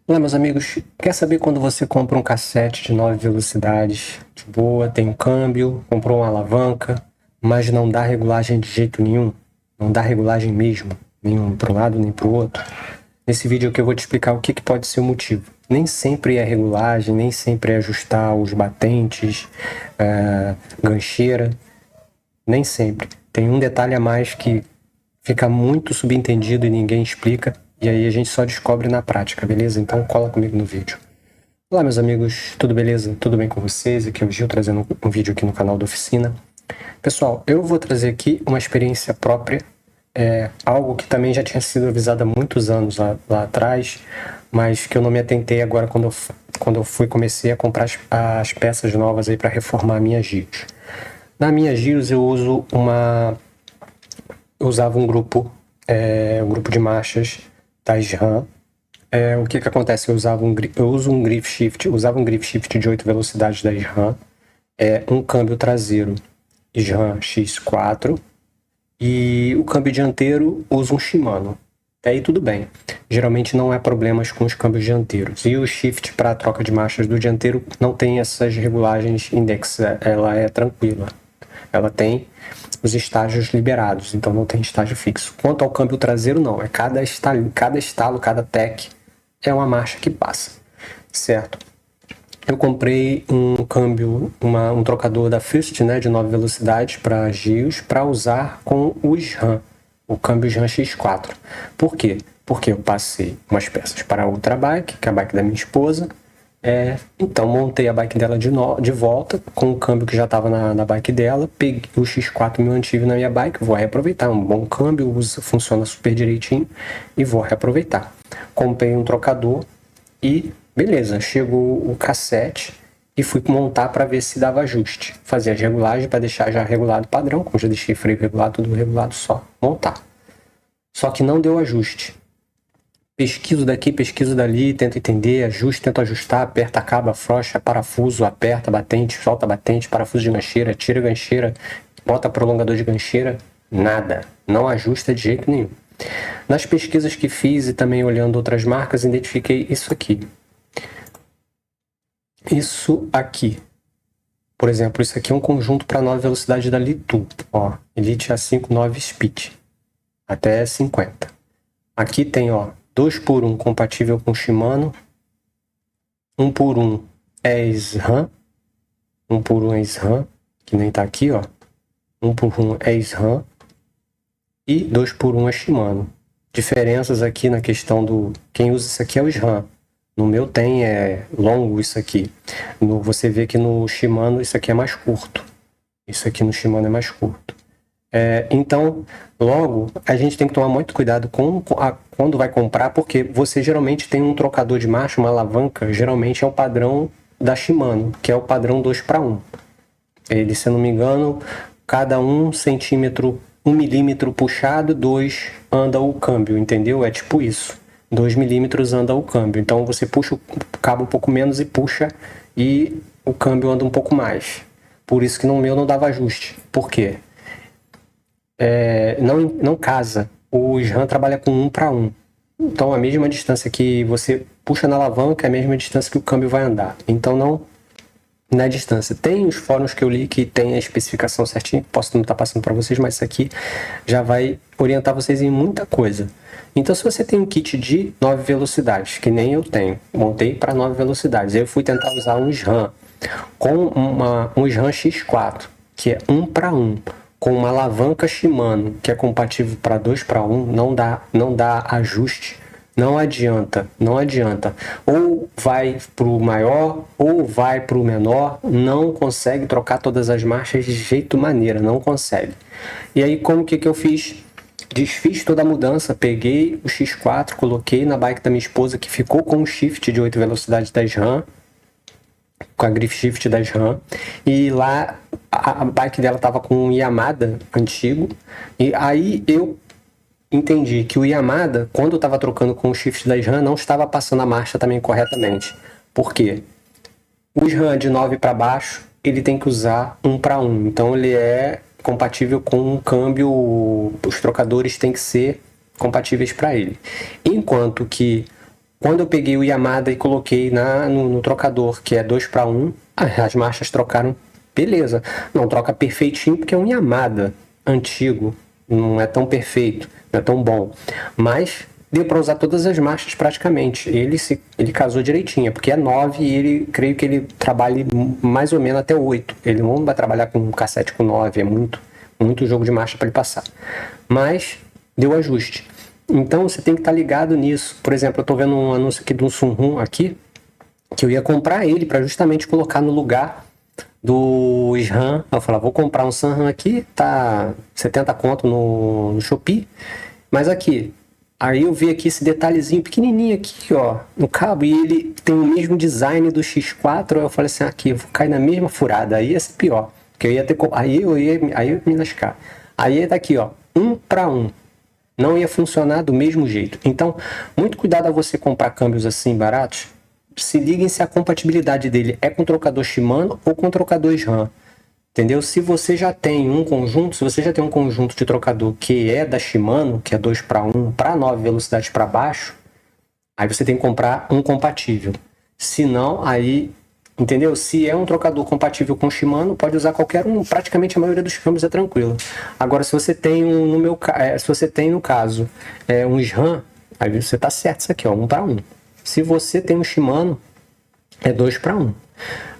Olá, meus amigos. Quer saber quando você compra um cassete de 9 velocidades, de boa, tem um câmbio, comprou uma alavanca, mas não dá regulagem de jeito nenhum? Não dá regulagem mesmo, nem para um lado nem para o outro? Nesse vídeo aqui eu vou te explicar o que pode ser o motivo. Nem sempre é regulagem, nem sempre é ajustar os batentes, gancheira, nem sempre. Tem um detalhe a mais que fica muito subentendido e ninguém explica, e aí a gente só descobre na prática, beleza? Então cola comigo no vídeo. Olá, meus amigos, tudo beleza? Tudo bem com vocês? Aqui é o Gil trazendo um vídeo aqui no canal da Oficina. Pessoal, eu vou trazer aqui uma experiência própria, algo que também já tinha sido avisado há muitos anos lá atrás, mas que eu não me atentei agora quando eu comecei a comprar as peças novas aí para reformar a minha Gios. Na minha Gios eu usava um grupo de marchas da SRAM. O que acontece? Usava um grip shift de 8 velocidades da SRAM, um câmbio traseiro SRAM X4 e o câmbio dianteiro usa um Shimano. Até aí tudo bem. Geralmente não há problemas com os câmbios dianteiros. E o shift para a troca de marchas do dianteiro não tem essas regulagens index, ela é tranquila. Ela tem os estágios liberados, então não tem estágio fixo. Quanto ao câmbio traseiro, não. É cada estalo, cada tech é uma marcha que passa, certo? Eu comprei um câmbio, um trocador da First, né, de 9 velocidades para Gios, para usar com o SRAM, o câmbio SRAM X4. Por quê? Porque eu passei umas peças para a outra bike, que é a bike da minha esposa. Então montei a bike dela de volta com o câmbio que já estava na bike dela, peguei o X4 me mantive na minha bike, vou reaproveitar, um bom câmbio, funciona super direitinho e vou reaproveitar. Comprei um trocador e beleza, chegou o cassete e fui montar para ver se dava ajuste. Fazer as regulagens para deixar já regulado padrão, como já deixei freio regulado, tudo regulado, só montar. Só que não deu ajuste. Pesquiso daqui, pesquiso dali, tento entender, ajusto, tento ajustar, aperta, acaba, afrouxa, parafuso, aperta, batente, solta batente, parafuso de gancheira, tira gancheira, bota prolongador de gancheira, nada, não ajusta de jeito nenhum. Nas pesquisas que fiz e também olhando outras marcas, identifiquei isso aqui. Isso aqui. Por exemplo, isso aqui é um conjunto para 9 velocidade da Litu, ó, Elite A59 Speed, até 50. Aqui tem, ó, 2x1 compatível com Shimano, 1x1 é SRAM, 1x1 é SRAM, que nem tá aqui, ó, 1x1 é SRAM e 2x1 é Shimano. Diferenças aqui na questão do... Quem usa isso aqui é o SRAM. No meu tem longo isso aqui. Você vê que no Shimano isso aqui é mais curto. Isso aqui no Shimano é mais curto. Então, logo, a gente tem que tomar muito cuidado quando vai comprar, porque você geralmente tem um trocador de marcha, uma alavanca, geralmente é o padrão da Shimano, que é o padrão 2:1. Ele, se eu não me engano, cada 1 centímetro, 1 milímetro puxado, 2 anda o câmbio, entendeu? É tipo isso. 2 milímetros anda o câmbio. Então você puxa o cabo um pouco menos e puxa, e o câmbio anda um pouco mais. Por isso que no meu não dava ajuste. Por quê? Não casa. O SRAM trabalha com 1:1. Então a mesma distância que você puxa na alavanca é a mesma distância que o câmbio vai andar. Então não na distância. Tem os fóruns que eu li que tem a especificação certinha, posso não estar passando para vocês, mas isso aqui já vai orientar vocês em muita coisa. Então se você tem um kit de 9 velocidades, que nem eu tenho, montei para 9 velocidades, eu fui tentar usar um SRAM com um SRAM X4, que é 1:1, com uma alavanca Shimano, que é compatível para 2:1, não dá ajuste, não adianta. Ou vai para o maior, ou vai para o menor, não consegue trocar todas as marchas de jeito maneira, não consegue. E aí, como que eu fiz? Desfiz toda a mudança, peguei o X4, coloquei na bike da minha esposa, que ficou com o shift de 8 velocidades da SRAM, com a grip shift da SRAM, e lá a bike dela tava com um Yamada antigo, e aí eu entendi que o Yamada, quando eu estava trocando com o shift da SRAM, não estava passando a marcha também corretamente. Por quê? O SRAM de 9 para baixo, ele tem que usar 1:1, então ele é compatível com um câmbio, os trocadores têm que ser compatíveis para ele. Enquanto que Quando eu peguei o Yamada e coloquei no trocador, que é 2 para 1, as marchas trocaram, beleza. Não troca perfeitinho porque é um Yamada antigo, não é tão perfeito, não é tão bom. Mas deu para usar todas as marchas praticamente. Ele casou direitinho, porque é 9 e ele, creio que ele trabalhe mais ou menos até 8. Ele não vai trabalhar com um cassete com 9, é muito jogo de marcha para ele passar. Mas deu ajuste. Então você tem que estar ligado nisso. Por exemplo, eu estou vendo um anúncio aqui do Sunrun aqui, que eu ia comprar ele para justamente colocar no lugar do SRAM. Eu falei, vou comprar um Sunrun aqui, tá 70 conto no Shopee, mas aqui, aí eu vi aqui esse detalhezinho pequenininho aqui, ó, no cabo, e ele tem o mesmo design do X4, eu falei assim, aqui, eu vou cair na mesma furada, aí ia ser pior, porque eu ia ter, aí eu ia me lascar. Aí tá aqui, ó, 1 para 1. Não ia funcionar do mesmo jeito. Então, muito cuidado a você comprar câmbios assim baratos. Se liguem se a compatibilidade dele é com trocador Shimano ou com trocador SRAM. Entendeu? Se você já tem um conjunto, de trocador que é da Shimano, que é 2 para 1, para 9 velocidades para baixo, aí você tem que comprar um compatível. Se não, aí, entendeu? Se é um trocador compatível com Shimano, pode usar qualquer um, praticamente a maioria dos câmbios é tranquilo. Agora, se você tem se você tem no caso um SRAM, aí você tá certo isso aqui, ó, 1 para 1. Se você tem um Shimano, é 2 para 1.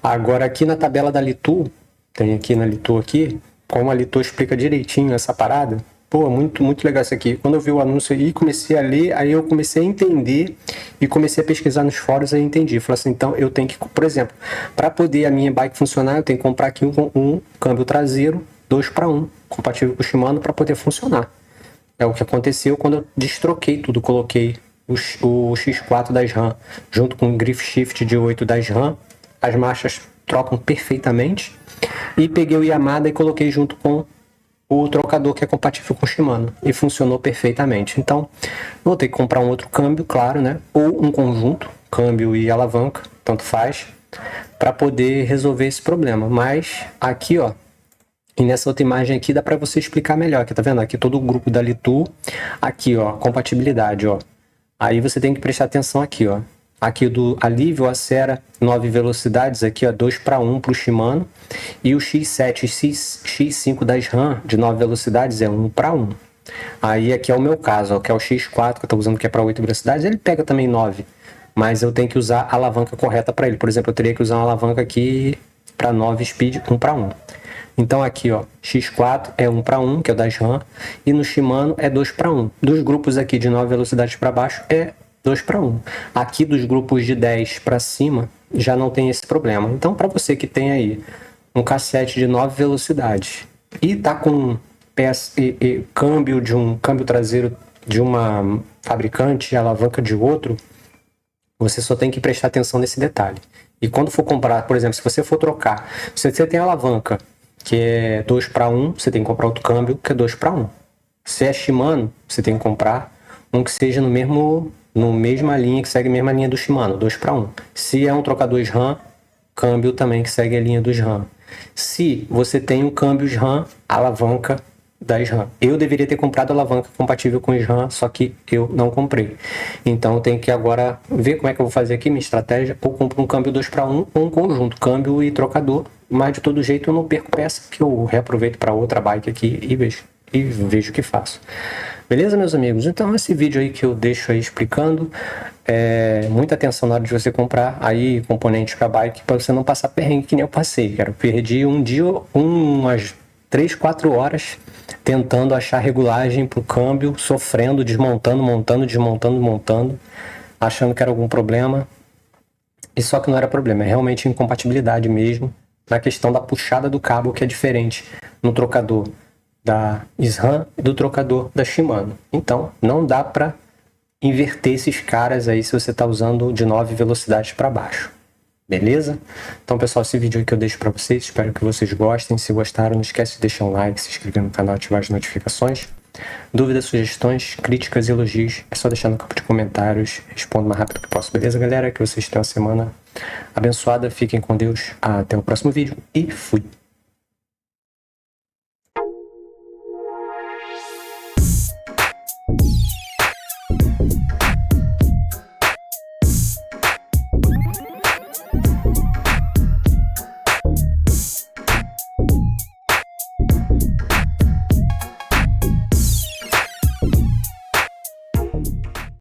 Agora, aqui na tabela da Litu, tem aqui na Litu aqui, como a Litu explica direitinho essa parada. Pô, muito legal isso aqui. Quando eu vi o anúncio aí, comecei a ler, aí eu comecei a entender e comecei a pesquisar nos fóruns e entendi. Falei assim, então eu tenho que, por exemplo, para poder a minha bike funcionar, eu tenho que comprar aqui um câmbio traseiro 2 para 1, compatível com o Shimano, para poder funcionar. É o que aconteceu quando eu destroquei tudo, coloquei o X4 da SRAM junto com o Grip Shift de 8 da SRAM, as marchas trocam perfeitamente, e peguei o Yamada e coloquei junto com o trocador que é compatível com o Shimano e funcionou perfeitamente. Então vou ter que comprar um outro câmbio, claro, né? Ou um conjunto, câmbio e alavanca, tanto faz, para poder resolver esse problema. Mas aqui, ó, e nessa outra imagem aqui dá para você explicar melhor. Aqui, tá vendo? Aqui todo o grupo da Litu, aqui, ó, compatibilidade, ó. Aí você tem que prestar atenção aqui, ó. Aqui do Alívio Acera 9 velocidades, aqui ó, 2 para 1 para o Shimano. E o X7 e X5 da SRAM de 9 velocidades é 1 para 1. Aí aqui é o meu caso, ó, que é o X4 que eu estou usando, que é para 8 velocidades. Ele pega também 9, mas eu tenho que usar a alavanca correta para ele. Por exemplo, eu teria que usar uma alavanca aqui para 9 speed 1 para 1. Então aqui, ó, X4 é 1 para 1, que é o da SRAM, e no Shimano é 2 para 1. Dos grupos aqui de 9 velocidades para baixo é 2 para 1. Aqui dos grupos de 10 para cima já não tem esse problema. Então, para você que tem aí um cassete de 9 velocidades e tá com peça e câmbio de um câmbio traseiro de uma fabricante e alavanca de outro, você só tem que prestar atenção nesse detalhe. E quando for comprar, por exemplo, se você for trocar, se você tem alavanca que é 2 para 1, você tem que comprar outro câmbio que é 2 para 1. Se é Shimano, você tem que comprar um que seja no mesma linha, que segue a mesma linha do Shimano, 2 para 1. Se é um trocador SRAM, câmbio também que segue a linha do SRAM. Se você tem um câmbio SRAM, alavanca da SRAM. Eu deveria ter comprado alavanca compatível com SRAM, só que eu não comprei. Então eu tenho que agora ver como é que eu vou fazer aqui minha estratégia. Ou compro um câmbio 2 para 1 ou um conjunto, câmbio e trocador. Mas de todo jeito eu não perco peça, que eu reaproveito para outra bike aqui e vejo o que faço. Beleza, meus amigos? Então esse vídeo aí que eu deixo aí explicando, muita atenção na hora de você comprar aí componentes para bike, para você não passar perrengue que nem eu passei, cara. Eu perdi um dia, umas 3, 4 horas tentando achar regulagem pro câmbio, sofrendo, desmontando, montando, desmontando, montando, achando que era algum problema. E só que não era problema, é realmente incompatibilidade mesmo, na questão da puxada do cabo, que é diferente no trocador da SRAM e do trocador da Shimano. Então, não dá para inverter esses caras aí se você está usando de 9 velocidades para baixo. Beleza? Então, pessoal, esse vídeo aí que eu deixo para vocês, espero que vocês gostem. Se gostaram, não esquece de deixar um like, se inscrever no canal e ativar as notificações. Dúvidas, sugestões, críticas e elogios, é só deixar no campo de comentários. Respondo o mais rápido que posso. Beleza, galera? Que vocês tenham uma semana abençoada. Fiquem com Deus. Até o próximo vídeo e fui!